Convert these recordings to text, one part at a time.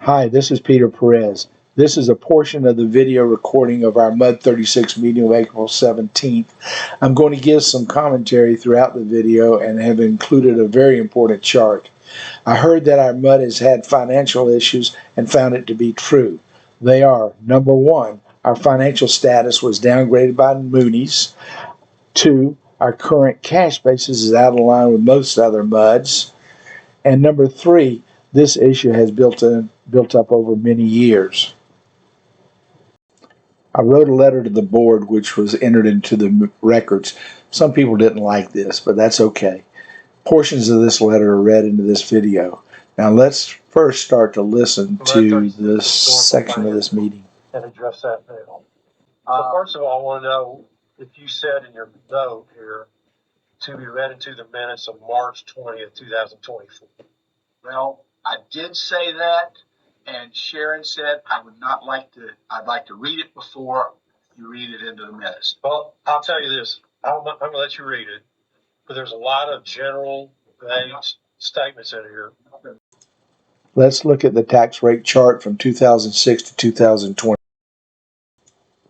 Hi, this is Peter Perez. This is a portion of the video recording of our MUD 36 meeting of April 17th. I'm going to give some commentary throughout the video and have included a very important chart. I heard that our MUD has had financial issues and found it to be true. They are: number one, our financial status was downgraded by Moody's. Two, our current cash basis is out of line with most other MUDs. And number three, this issue has built up over many years. I wrote a letter to the board which was entered into the records. Some people didn't like this, but that's okay. Portions of this letter are read into this video. Now let's first start to listen to this section of this meeting. And address that now. First of all, I want to know if you said in your note here to be read into the minutes of March 20th, 2024. Well, I did say that, and Sharon said I'd like to read it before you read it into the minutes. Well, I'll tell you this. I'm going to let you read it, but there's a lot of general statements in here. Let's look at the tax rate chart from 2006 to 2020.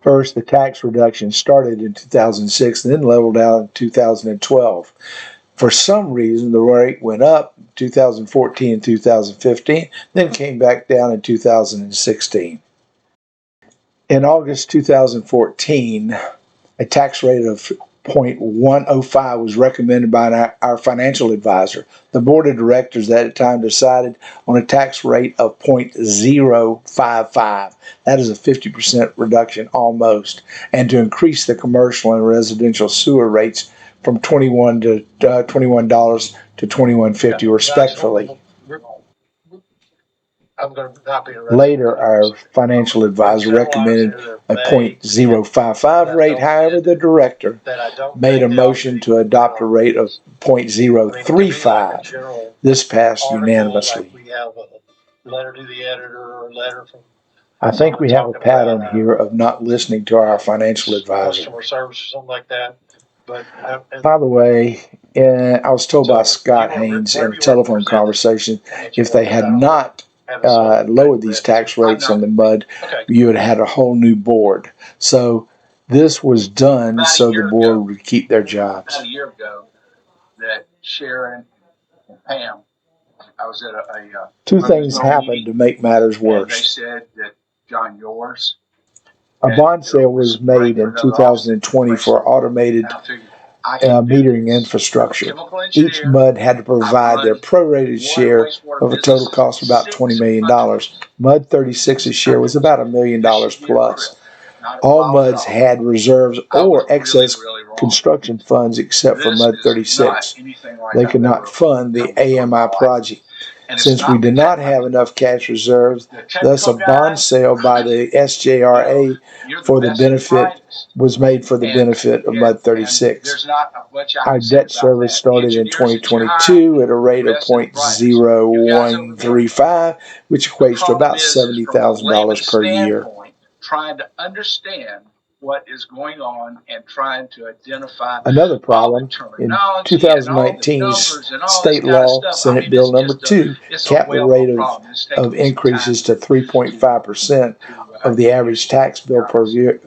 First, the tax reduction started in 2006 and then leveled out in 2012. For some reason, the rate went up in 2014 and 2015, then came back down in 2016. In August 2014, a tax rate of 0.105 was recommended by our financial advisor. The board of directors at the time decided on a tax rate of 0.055. That is a 50% reduction almost, and to increase the commercial and residential sewer rates from $21 to $21.50 respectfully. Later, our financial advisor recommended a 0.055 rate. However, the director made a motion to adopt a rate of 0.035. This passed unanimously. We have a letter to the editor or a letter from. I think we have a pattern here of not listening to our financial advisor. Customer service or something like that. But by the way, I was told by Scott Haynes in a telephone conversation, if they had not lowered these tax rates on the MUD, you would have had a whole new board. So this was done so the board would keep their jobs. About a year ago, that Sharon and Pam, I was at two things happened to make matters worse. They said that John Yours. A bond sale was made in 2020 for automated metering infrastructure. Each MUD had to provide their prorated share of a total cost of about $20 million. MUD 36's share was about $1 million plus. All MUDs had reserves or excess construction funds except for MUD 36. They could not fund the AMI project. Since we did not have enough cash reserves, thus a bond sale by the SJRA was made for the benefit of MUD 36. Our debt service started in 2022 at a rate of 0.0135, which equates to about $70,000 per year. Trying to understand what is going on and trying to identify another problem. In 2019's state law, Senate Bill number 2, capped the rate of increases to 3.5% of the average tax bill per year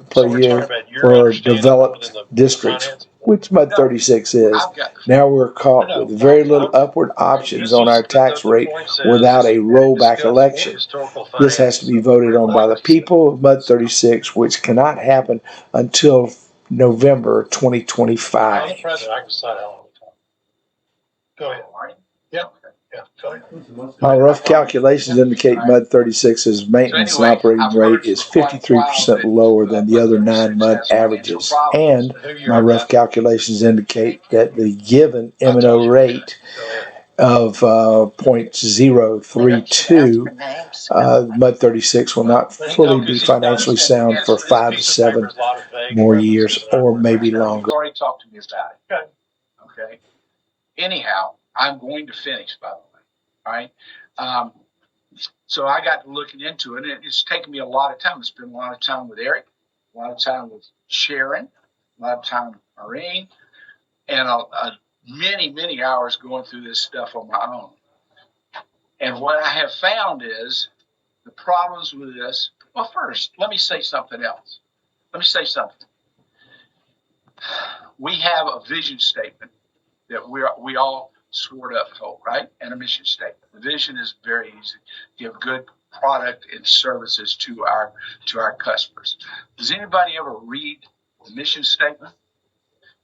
for developed districts, which MUD 36 is. Now we're caught with very little upward options on our tax rate without a rollback election. This has to be voted on by the people of MUD 36, which cannot happen until November 2025. Go ahead. Yeah. My rough calculations indicate MUD 36's maintenance and operating rate is 53% lower than the other 9 MUD averages. And my rough calculations indicate that the given M&O rate of 0.032, MUD 36 will not fully be financially sound for 5 to 7 more years, or maybe longer. You've already talked to me about it. Okay. Anyhow, I'm going to finish, by the way. All right. So I got to looking into it, and it's taken me a lot of time. I spent a lot of time with Eric, a lot of time with Sharon, a lot of time with Maureen, and many hours going through this stuff on my own. And what I have found is the problems with this. Well, first, let me say something else. Let me say something. We have a vision statement that we all sort of uphold, right? And a mission statement. The vision is very easy. Give good product and services to our customers. Does anybody ever read the mission statement?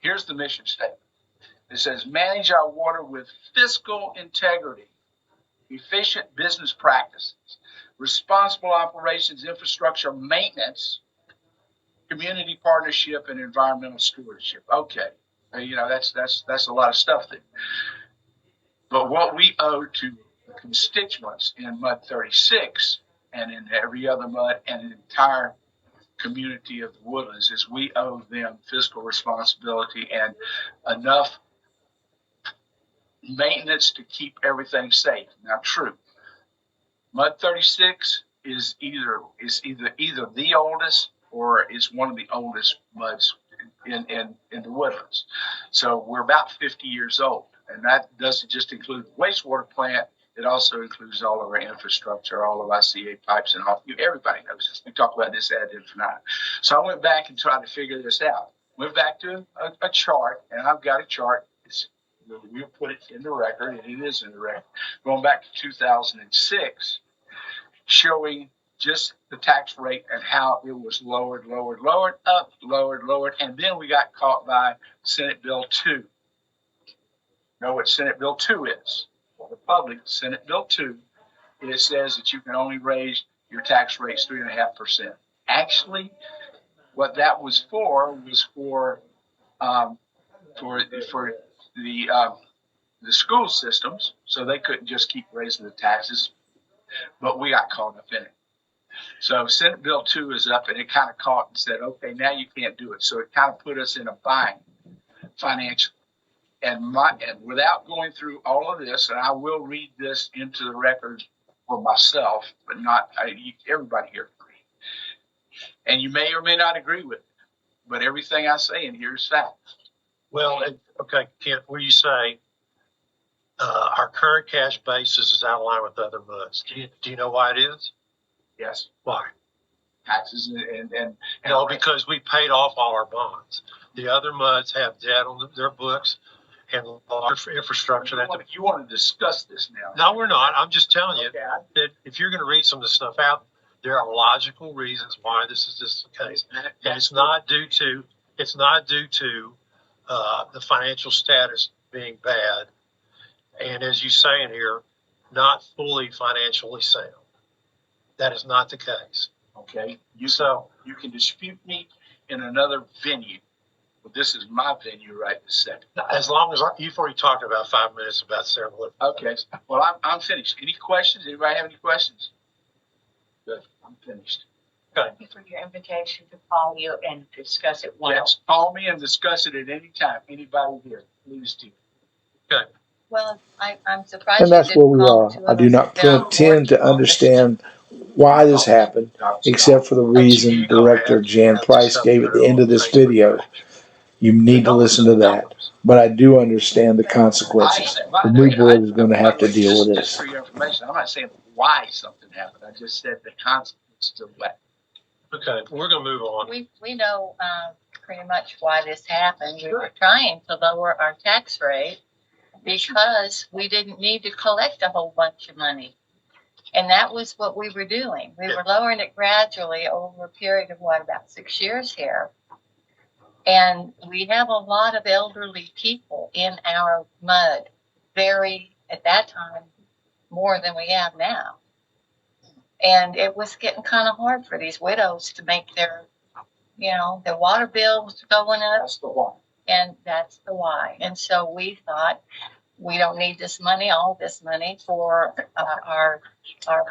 Here's the mission statement. It says, manage our water with fiscal integrity, efficient business practices, responsible operations, infrastructure maintenance, community partnership, and environmental stewardship. Okay. That's a lot of stuff there. But what we owe to the constituents in Mud 36 and in every other mud and the entire community of the Woodlands is we owe them fiscal responsibility and enough maintenance to keep everything safe. Now, true, Mud 36 is either the oldest or it's one of the oldest muds in the Woodlands. So we're about 50 years old, and that doesn't just include the wastewater plant. It also includes all of our infrastructure, all of our CA pipes, and all. Everybody knows this. We talk about this ad infinitum. So I went back and tried to figure this out. Went back to a chart, and I've got a chart. We'll put it in the record, and it is in the record. Going back to 2006, showing just the tax rate and how it was lowered, up, lowered, and then we got caught by Senate Bill 2. Know what Senate Bill 2 is? For the public, Senate Bill 2, it says that you can only raise your tax rates 3.5%. Actually, what that was for the school systems, so they couldn't just keep raising the taxes, but we got caught up in it. So Senate Bill 2 is up, and it kind of caught and said, okay, now you can't do it. So it kind of put us in a bind financially. And without going through all of this, and I will read this into the record for myself, but everybody here can read. And you may or may not agree with it, but everything I say in here is fact. Well, okay, Kent, where you say our current cash basis is out of line with other muds. Do you know why it is? Yes. Why? Taxes and no, because we paid off all our bonds. The other muds have debt on their books and large infrastructure. You want to discuss this now? No, we're not. I'm just telling you that if you're going to read some of the stuff out, there are logical reasons why this is the case, and it's not due to the financial status being bad, and as you say in here, not fully financially sound. That is not the case. Okay. You can dispute me in another venue, but this is my venue right this second. As long as you've already talked about 5 minutes about several. Okay. Well, I'm finished. Any questions? Anybody have any questions? Good. I'm finished. Okay. Thank you for your invitation to call you and discuss it. Yes. Call me and discuss it at any time. Anybody here, please do. Okay. Well, I'm surprised. And that's where we are. I do not pretend to understand why this happened, except for the reason Director Jan Price gave at the end of this video. You need to listen to that. But I do understand the consequences. The new board is going to have to deal with this. Just for your information, I'm not saying why something happened. I just said the consequences of what. Okay, we're going to move on. We know pretty much why this happened. We were trying to lower our tax rate because we didn't need to collect a whole bunch of money. And that was what we were doing. We were lowering it gradually over a period of, about 6 years here. And we have a lot of elderly people in our mud, at that time, more than we have now. And it was getting kind of hard for these widows to make their water bills going up. That's the why. And that's the why. And so we thought, we don't need this money, all this money for our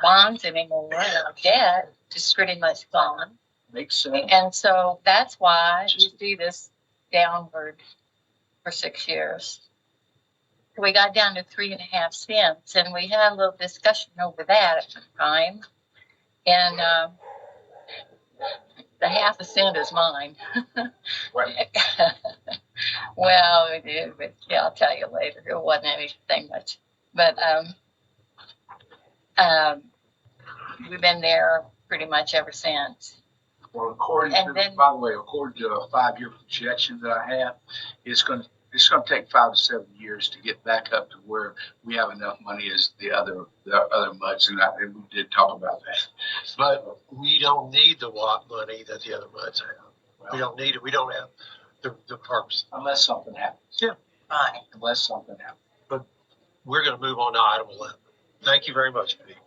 bonds anymore, and our debt is pretty much gone. Makes sense. And so that's why you see this downward for 6 years. We got down to 3.5 cents, and we had a little discussion over that at the time. And the 0.5 cent is mine. Right. Well, it did, but I'll tell you later. It wasn't anything much. But we've been there pretty much ever since. Well, according And to, then- by the way, according to a 5-year projection that I have, it's going to take 5 to 7 years to get back up to where we have enough money as the other muds, and we did talk about that. But we don't need the WAP money that the other muds have. We don't need it. We don't have the parks. Unless something happens. Yeah. Right. Unless something happens. We're going to move on to item 11. Thank you very much, Pete.